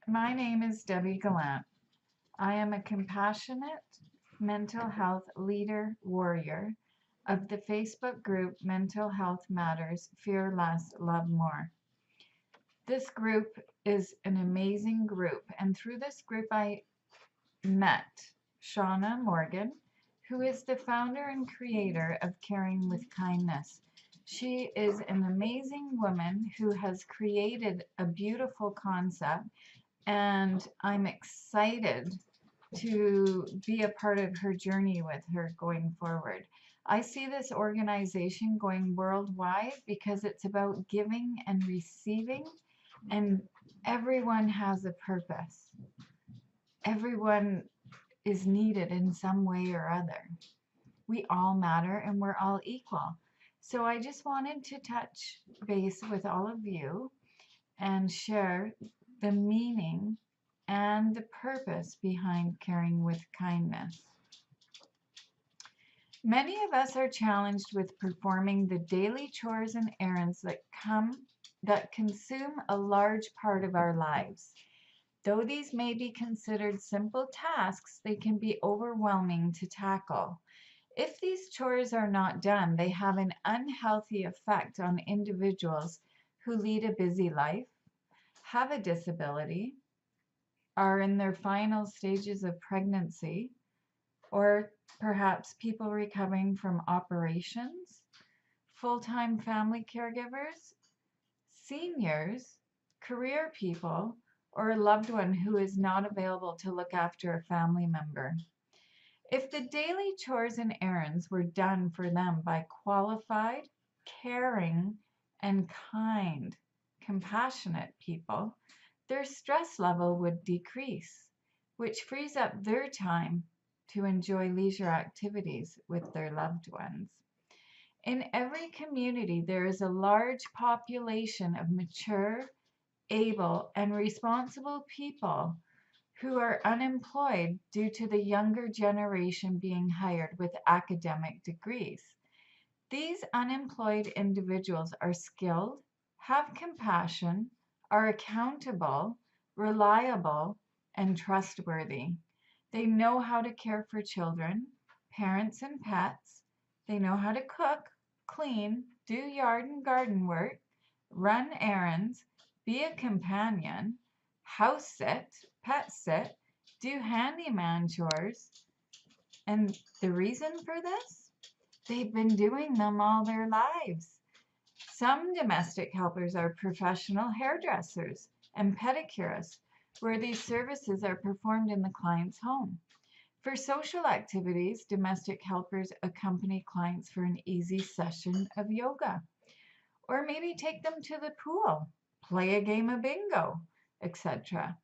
My name is Debbie Gallant. I am a compassionate mental health leader warrior of the Facebook group Mental Health Matters Fear Less, Love More. This group is an amazing group, and through this group, I met Shauna Morgan, who is the founder and creator of Caring with Kindness. She is an amazing woman who has created a beautiful concept, and I'm excited to be a part of her journey with her going forward. I see this organization going worldwide because it's about giving and receiving, and everyone has a purpose. Everyone is needed in some way or other. We all matter and we're all equal. So I just wanted to touch base with all of you and share the meaning and the purpose behind caring with kindness. Many of us are challenged with performing the daily chores and errands that consume a large part of our lives. Though these may be considered simple tasks, they can be overwhelming to tackle. If these chores are not done, they have an unhealthy effect on individuals who lead a busy life, have a disability, are in their final stages of pregnancy, or perhaps people recovering from operations, full-time family caregivers, seniors, career people, or a loved one who is not available to look after a family member. If the daily chores and errands were done for them by qualified, caring, and kind, compassionate people, their stress level would decrease, which frees up their time to enjoy leisure activities with their loved ones. In every community, there is a large population of mature, able, and responsible people who are unemployed due to the younger generation being hired with academic degrees. These unemployed individuals are skilled, have compassion, are accountable, reliable, and trustworthy. They know how to care for children, parents, and pets. They know how to cook, clean, do yard and garden work, run errands, be a companion, house sit, pet sit, do handyman chores. And the reason for this? They've been doing them all their lives. Some domestic helpers are professional hairdressers and pedicurists, where these services are performed in the client's home. For social activities, domestic helpers accompany clients for an easy session of yoga, or maybe take them to the pool, play a game of bingo, etc.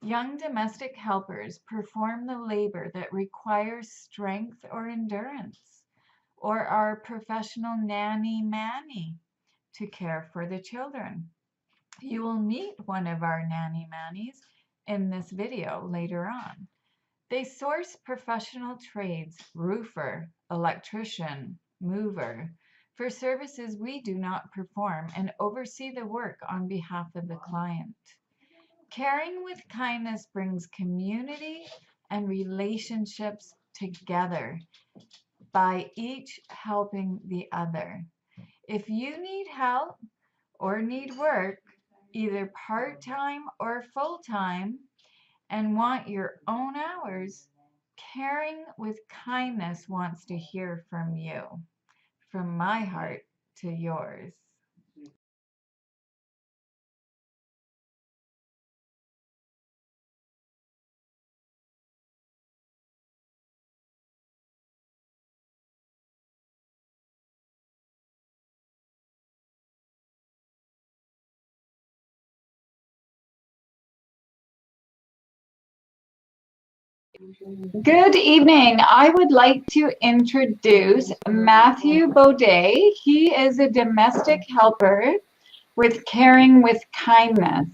Young domestic helpers perform the labor that requires strength or endurance, or are professional nanny-manny to care for the children. You will meet one of our nanny-mannies in this video later on. They source professional trades, roofer, electrician, mover, for services we do not perform, and oversee the work on behalf of the client. Caring with kindness brings community and relationships together by each helping the other. If you need help or need work, either part-time or full-time, and want your own hours, Caring with Kindness wants to hear from you. From my heart to yours. Good evening. I would like to introduce Matthew Boday. He is a domestic helper with Caring with Kindness.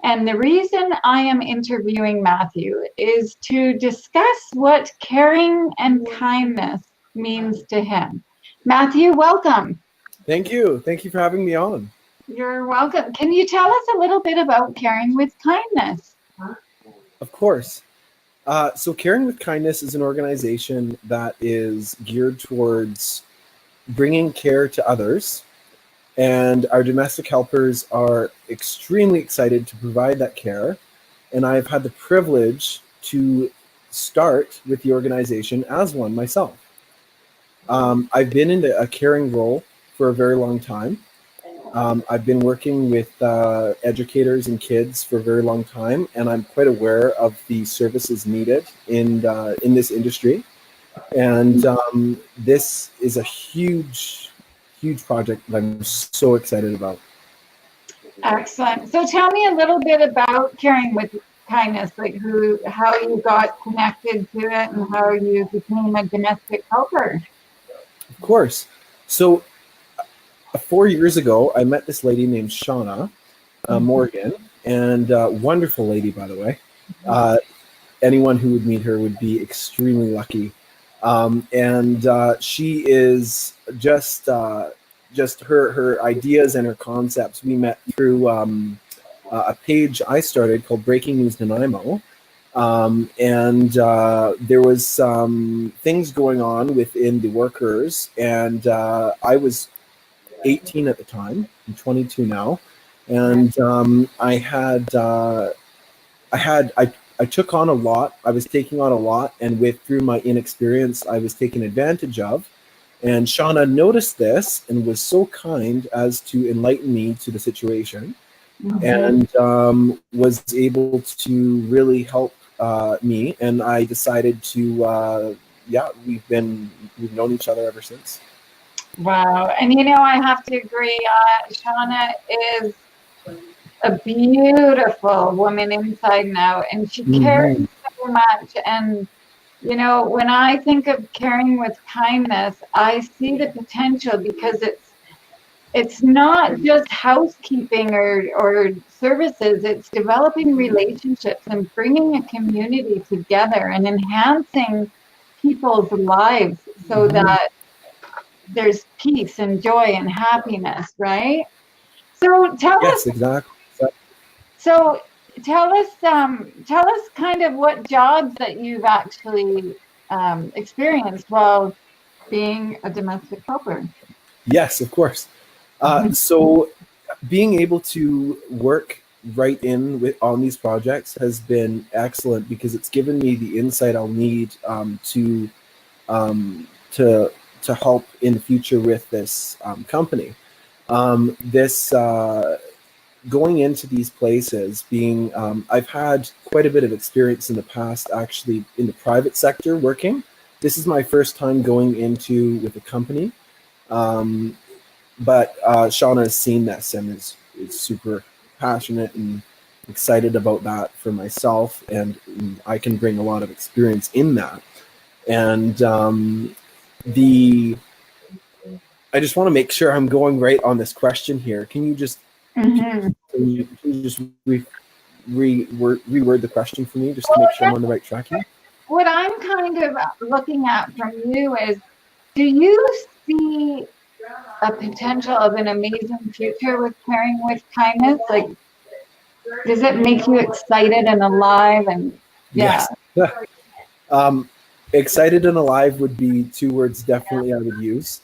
And the reason I am interviewing Matthew is to discuss what caring and kindness means to him. Matthew, welcome. Thank you. Thank you for having me on. You're welcome. Can you tell us a little bit about Caring with Kindness? Of course. So, Caring with Kindness is an organization that is geared towards bringing care to others. And our domestic helpers are extremely excited to provide that care. And I've had the privilege to start with the organization as one myself. I've been in a caring role for a very long time. I've been working with educators and kids for a very long time, and I'm quite aware of the services needed in this industry. And this is a huge, huge project that I'm so excited about. Excellent. So tell me a little bit about Caring with Kindness, like how you got connected to it and how you became a domestic helper. Of course. So 4 years ago, I met this lady named Shauna Morgan, and wonderful lady, by the way. Anyone who would meet her would be extremely lucky. And she is just her ideas and her concepts. We met through a page I started called Breaking News Nanaimo. And there was some things going on within the workers, and I was 18 at the time. I'm 22 now, and I took on a lot. I was taking on a lot, and through my inexperience, I was taken advantage of. And Shauna noticed this and was so kind as to enlighten me to the situation, and was able to really help me. And I decided to, we've known each other ever since. Wow. And I have to agree, Shauna is a beautiful woman inside and out, and she cares so much. And when I think of Caring with Kindness, I see the potential, because it's not just housekeeping or services. It's developing relationships and bringing a community together and enhancing people's lives so that there's peace and joy and happiness, right? So tell us. Exactly. So tell us kind of what jobs that you've actually experienced while being a domestic helper. Yes, of course. So being able to work right in on these projects has been excellent, because it's given me the insight I'll need to help in the future with this company. Going into these places, I've had quite a bit of experience in the past, actually, in the private sector working. This is my first time going into with a company. But Shauna has seen this and is super passionate and excited about that for myself, and I can bring a lot of experience in that. And I just want to make sure I'm going right on this question here. Can you just reword the question for me, just to make sure I'm on the right track here? What I'm kind of looking at from you is, do you see a potential of an amazing future with Caring with Kindness? Like, does it make you excited and alive? And yes. Excited and alive would be two words definitely I would use.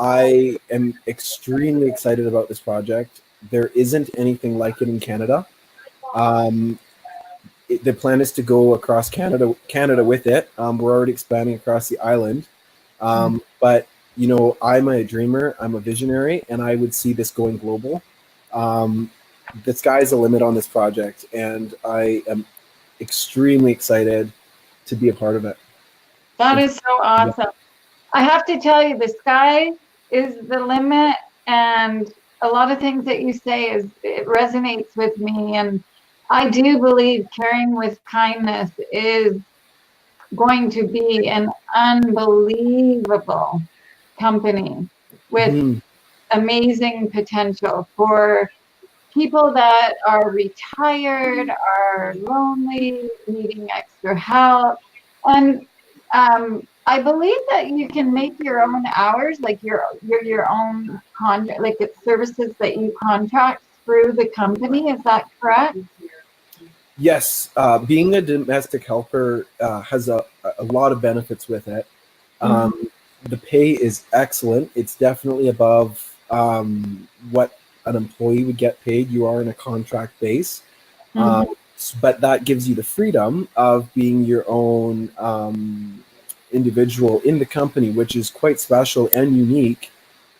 I am extremely excited about this project. There isn't anything like it in Canada. The plan is to go across Canada with it. We're already expanding across the island. But I'm a dreamer, I'm a visionary, and I would see this going global. The sky's the limit on this project, and I am extremely excited to be a part of it. That is so awesome. I have to tell you, the sky is the limit, and a lot of things that you say it resonates with me. And I do believe Caring with Kindness is going to be an unbelievable company with amazing potential for people that are retired, are lonely, needing extra help. And I believe that you can make your own hours, like you're your own contract, like it's services that you contract through the company. Is that correct? Yes, being a domestic helper has a lot of benefits with it. Mhm. The pay is excellent. It's definitely above what an employee would get paid. You are in a contract base, Mhm. but that gives you the freedom of being your own individual in the company, which is quite special and unique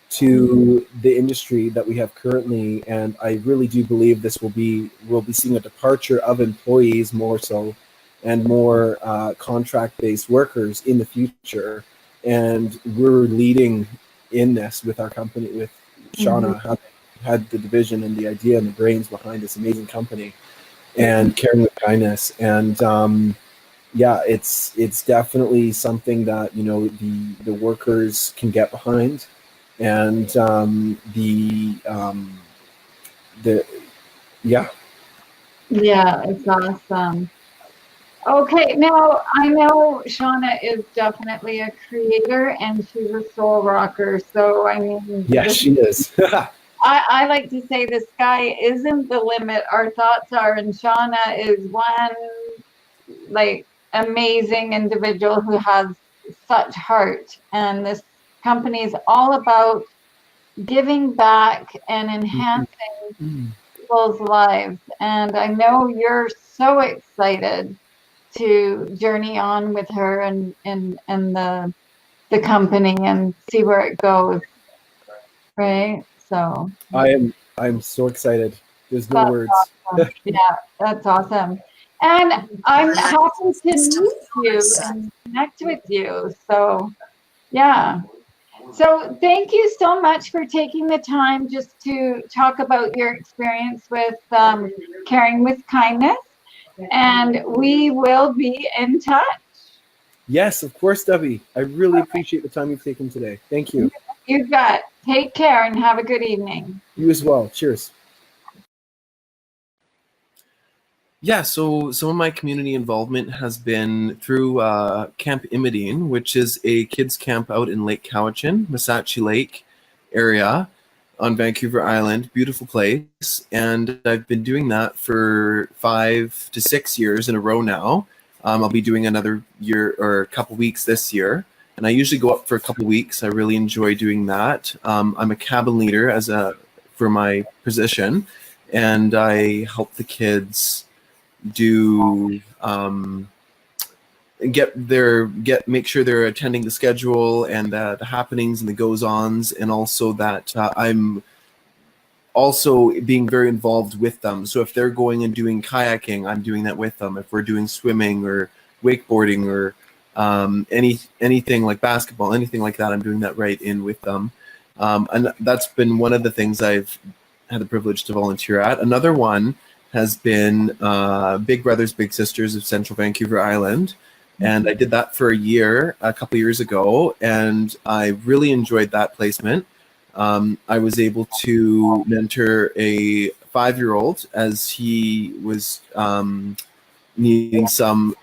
to the industry that we have currently. And I really do believe this we'll be seeing a departure of employees more so, and more contract-based workers in the future. And we're leading in this with our company, with Mhm. Shauna had the division and the idea and the brains behind this amazing company and caring with kindness. And yeah, it's definitely something that the workers can get behind, and the yeah. Yeah, it's awesome. Okay, now I know Shauna is definitely a creator and she's a soul rocker. So I mean, Yes, she is. I like to say the sky isn't the limit. Our thoughts are, and Shauna is one like amazing individual who has such heart. And this company is all about giving back and enhancing people's lives. And I know you're so excited to journey on with her and the company and see where it goes, right? So I'm so excited. There's no that's words. awesome. Yeah, that's awesome. And I'm happy to meet you and connect with you. So yeah. So thank you so much for taking the time just to talk about your experience with caring with kindness. And we will be in touch. Yes, of course, Debbie. I really appreciate the time you've taken today. Thank you. You bet. Take care and have a good evening. You as well. Cheers. Yeah, so some of my community involvement has been through Camp Imidine, which is a kids camp out in Lake Cowichan, Massachi Lake area on Vancouver Island. Beautiful place. And I've been doing that for 5 to 6 years in a row now. I'll be doing another year or a couple weeks this year. And I usually go up for a couple weeks. I really enjoy doing that. I'm a cabin leader for my position, and I help the kids do make sure they're attending the schedule and the happenings and the goes-ons, and also that I'm also being very involved with them. So if they're going and doing kayaking, I'm doing that with them. If we're doing swimming or wakeboarding or anything like basketball, anything like that, I'm doing that right in with them. And that's been one of the things I've had the privilege to volunteer at. Another one has been Big Brothers Big Sisters of Central Vancouver Island. And I did that for a year, a couple years ago, and I really enjoyed that placement. I was able to mentor a 5-year-old as he was needing some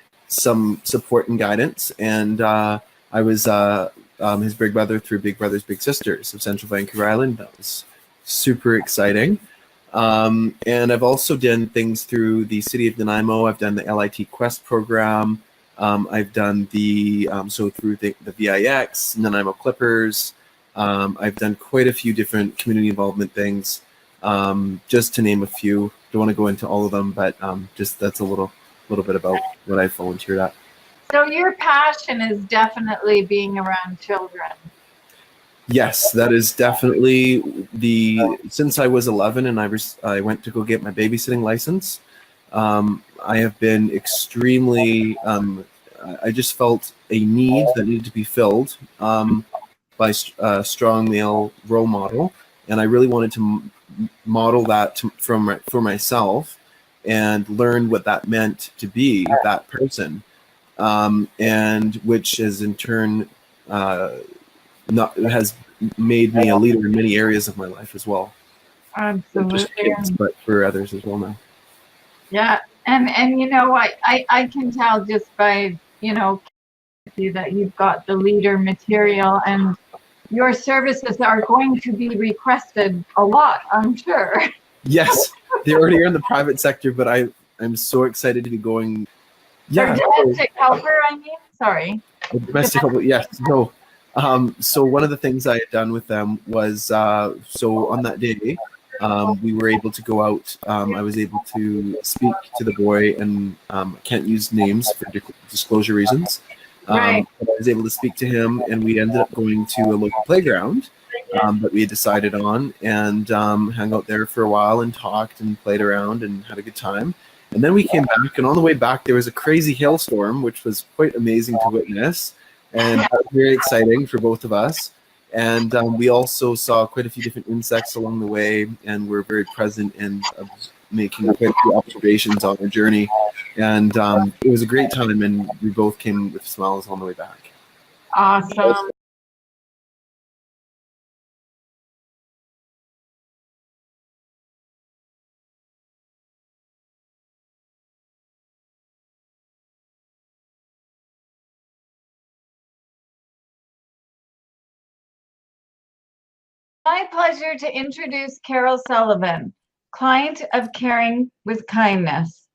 support and guidance, and I was his big brother through Big Brothers Big Sisters of Central Vancouver Island. That was super exciting. And I've also done things through the City of Nanaimo. I've done the LIT Quest program. I've done so through the VIX, Nanaimo Clippers. I've done quite a few different community involvement things, just to name a few. Don't want to go into all of them, but just that's a little bit about what I volunteered at. So your passion is definitely being around children. Yes, that is definitely since I was 11 and I went to go get my babysitting license. I have been extremely. I just felt a need that needed to be filled by a strong male role model, and I really wanted to model that for myself and learn what that meant to be that person, and which has in turn has made me a leader in many areas of my life as well. Not just Absolutely. kids, but for others as well now. Yeah. And you know, I can tell just by, you that you've got the leader material, and your services are going to be requested a lot, I'm sure. Yes, they already are in the private sector, but I'm so excited to be going. Or Yeah, domestic helper, I mean. Sorry. domestic help. Yes, no. So one of the things I had done with them was so on that day, we were able to go out. I was able to speak to the boy, and can't use names for disclosure reasons. Right. But I was able to speak to him, and we ended up going to a local playground that we had decided on, and hung out there for a while and talked and played around and had a good time. And then we came back, and on the way back, there was a crazy hailstorm, which was quite amazing to witness, and that was very exciting for both of us. And we also saw quite a few different insects along the way, and were very present and making quite a few observations on our journey. And it was a great time, and we both came with smiles on the way back. Awesome. My pleasure to introduce Carol Sullivan, client of Caring with Kindness.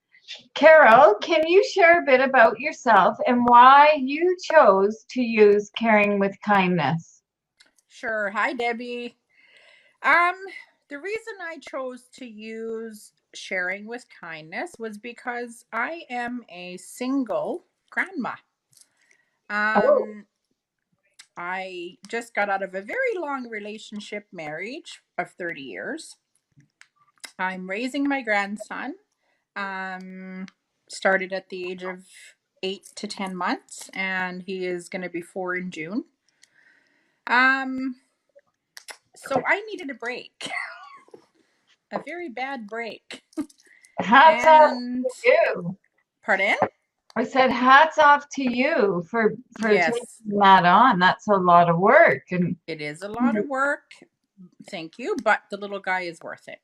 Carol, can you share a bit about yourself and why you chose to use Caring with Kindness? Sure. Hi, Debbie. Um, the reason I chose to use sharing with kindness was because I am a single grandma. Oh, Um, I just got out of a very long relationship marriage of 30 years. I'm raising my grandson. Um, Started at the age of 8 to 10 months, and he is going to be 4 in June. Um, so I needed a break, a very bad break. hats off And to you. pardon? I said hats off to you for taking Yes, that on. That's a lot of work, and it is a lot of work. Thank you, but the little guy is worth it.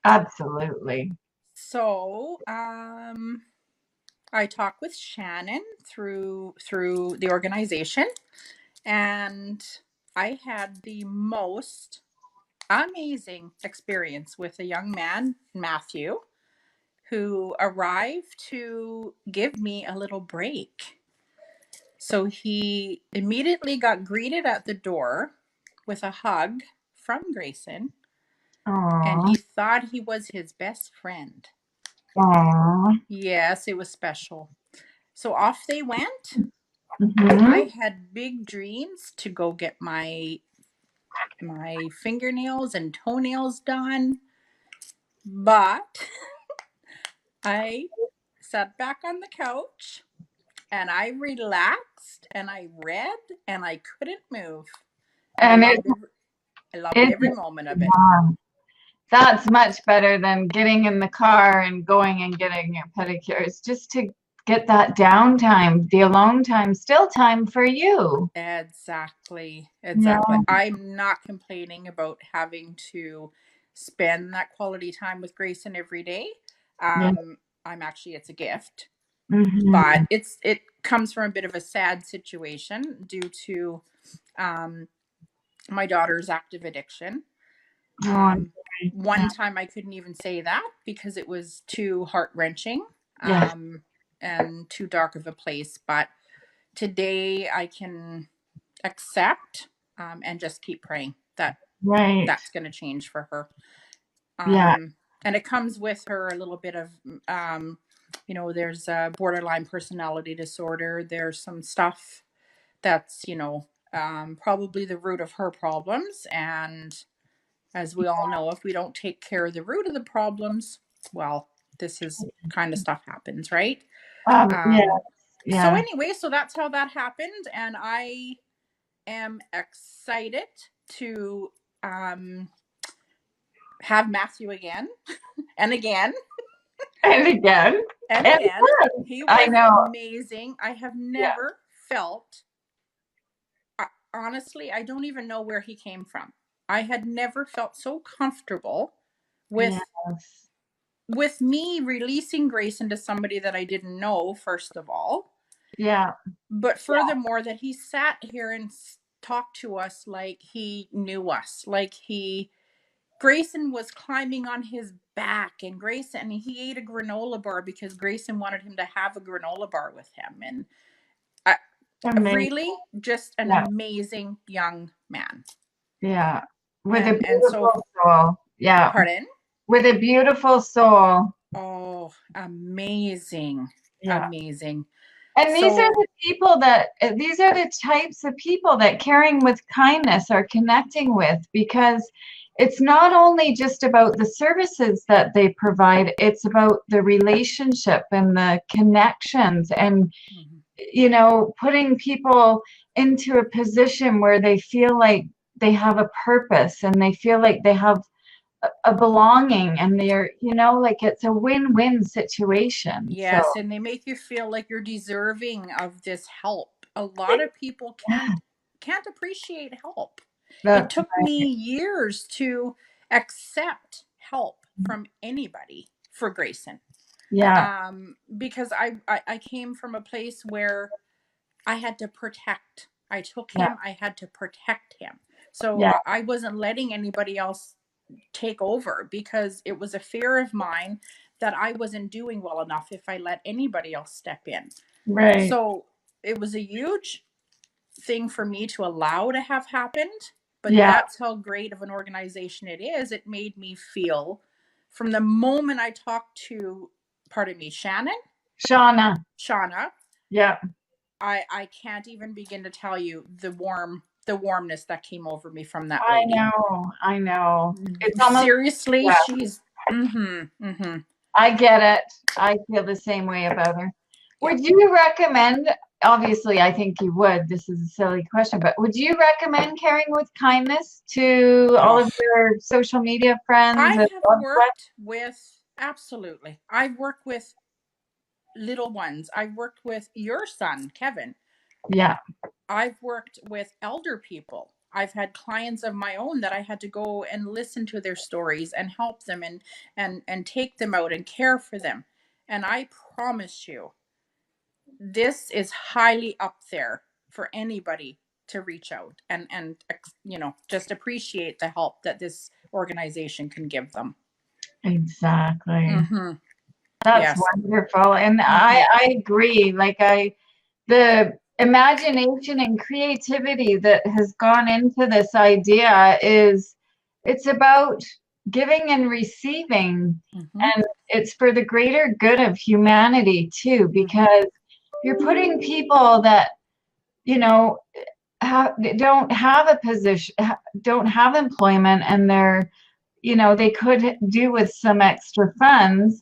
absolutely. So, I talk with Shannon through the organization, and I had the most amazing experience with a young man, Matthew, who arrived to give me a little break. So he immediately got greeted at the door with a hug from Grayson, and Aw, he thought he was his best friend. aw. Yes, it was special. So off they went. Mm-hmm. I had big dreams to go get my fingernails and toenails done, but I sat back on the couch and I relaxed and I read and I couldn't move. And And I loved it every moment of it. yeah, that's much better than getting in the car and going and getting your pedicures. Just to get that downtime, the alone time, still time for you. Exactly. Yeah, Exactly. I'm not complaining about having to spend that quality time with Grayson every day. yeah. I'm actually, it's a gift, but Mm-hmm. it comes from a bit of a sad situation due to um, my daughter's active addiction. Oh, I'm Um, sorry. Yeah, One time I couldn't even say that because it was too heart wrenching yes, and too dark of a place. But today I can accept and just keep praying that right. that's going to change for her. Yeah, And it comes with her a little bit of, there's a borderline personality disorder. There's some stuff that's, probably the root of her problems. And as we all know, if we don't take care of the root of the problems, well, this is kind of stuff happens, right? yeah, Um, so yeah. anyway, so that's how that happened, and I am excited to um, have Matthew again and again And again, and and again. again. He I was know. amazing. I have Yeah, never felt, honestly, I don't even know where he came from. I had never felt so comfortable with yes, me releasing Grace into somebody that I didn't know, first of all, yeah. but furthermore, that he sat here and talked to us like he knew us, like Grayson was climbing on his back, and he ate a granola bar because Grayson wanted him to have a granola bar with him. And I, Amazing. really just an Yeah. amazing young man. Yeah. With a And beautiful so, soul. Yeah. pardon? With a beautiful soul. Oh, amazing. Yeah. Amazing. And these are So, the people these are the types of people that Caring with Kindness are connecting with, because it's not only just about the services that they provide, it's about the relationship and the connections and, you know, putting people into a position where they feel like they have a purpose and they feel like they have a belonging, and they're, you know, like it's a win-win situation. So yes, and they make you feel like you're deserving of this help. A lot of people can't appreciate help. It that's took right. me years to accept help from anybody for Grayson. Yeah. Because I came from a place where I had to protect. I took Yeah. him, I had to protect him. So Yeah. I wasn't letting anybody else take over, because it was a fear of mine that I wasn't doing well enough if I let anybody else step in. Right. So it was a huge thing for me to allow to have happened, but Yeah. that's how great of an organization it is. It made me feel, from the moment I talked to, pardon me, Shauna. Shauna, Yeah. I can't even begin to tell you the warmness that came over me from that I lady. know. I know. It's almost, Seriously, yeah, she's mm-hmm. I get it. I feel the same way about her. Yeah. Would you recommend, obviously, I think you would, this is a silly question, but would you recommend Caring with Kindness to all of your social media friends I and have loved ones? worked with, absolutely. I've worked with little ones. I've worked with your son, Kevin. Yeah. I've worked with elder people. I've had clients of my own that I had to go and listen to their stories and help them and take them out and care for them. And I promise you, this is highly up there for anybody to reach out and you know, just appreciate the help that this organization can give them. Exactly. Mm-hmm. That's Yes. wonderful. And Mm-hmm. I agree. Like the imagination and creativity that has gone into this idea is, it's about giving and receiving, Mm-hmm. and it's for the greater good of humanity too, because you're putting people that, you know, don't have a position, don't have employment, and they're, you know, they could do with some extra funds,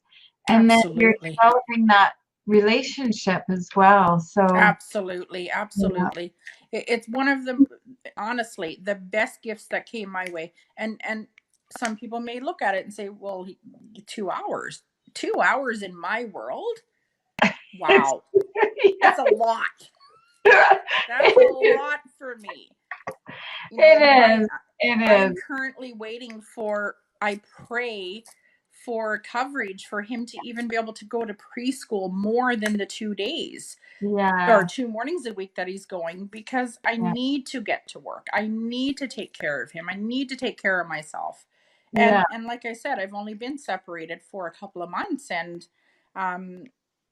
and then you're Absolutely. developing that relationship as well. So Absolutely. yeah. Absolutely. It's one of the, honestly, the best gifts that came my way. And some people may look at it and say, well, 2 hours, 2 hours in my world. Wow. Yeah, That's a lot. That's a it lot for me. You know, is. It I'm is. currently waiting for, I pray for coverage for him to even be able to go to preschool more than the 2 days or Yeah. 2 mornings a week that he's going, because I Yeah. need to get to work. I need to take care of him. I need to take care of myself. Yeah. And like I said, I've only been separated for a couple of months, and um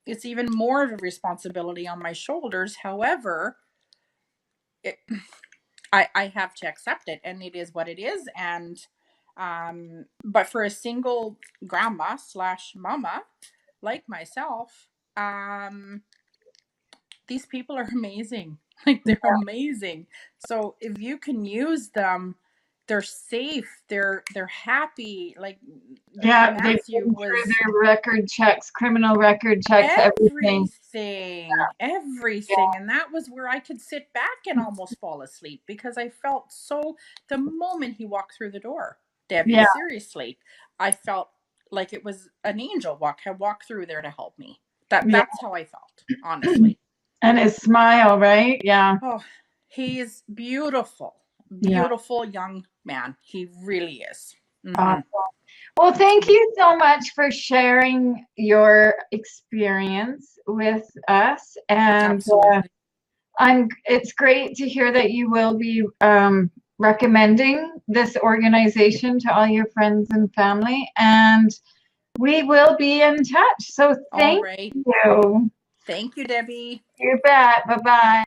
it's even more of a responsibility on my shoulders. However, it, I have to accept it, and it is what it is. And but for a single grandma slash mama like myself, these people are amazing. Like, they're amazing. So if you can use them, they're safe, they're happy. Like Yeah. They've Matthew been through was their record checks, criminal record checks, everything. everything. And that was where I could sit back and almost fall asleep, because I felt so, the moment he walked through the door, Debbie, Yeah. seriously, I felt like it was an angel had walked through there to help me. Yeah. That's how I felt, honestly. And his smile, right? Yeah. Oh, he's beautiful, Yeah. beautiful young man. He really is. Mm-hmm. Awesome. Well, thank you so much for sharing your experience with us. And Absolutely. It's great to hear that you will be recommending this organization to all your friends and family, and we will be in touch. So All thank right. you. Thank you, Debbie. You bet. Bye-bye.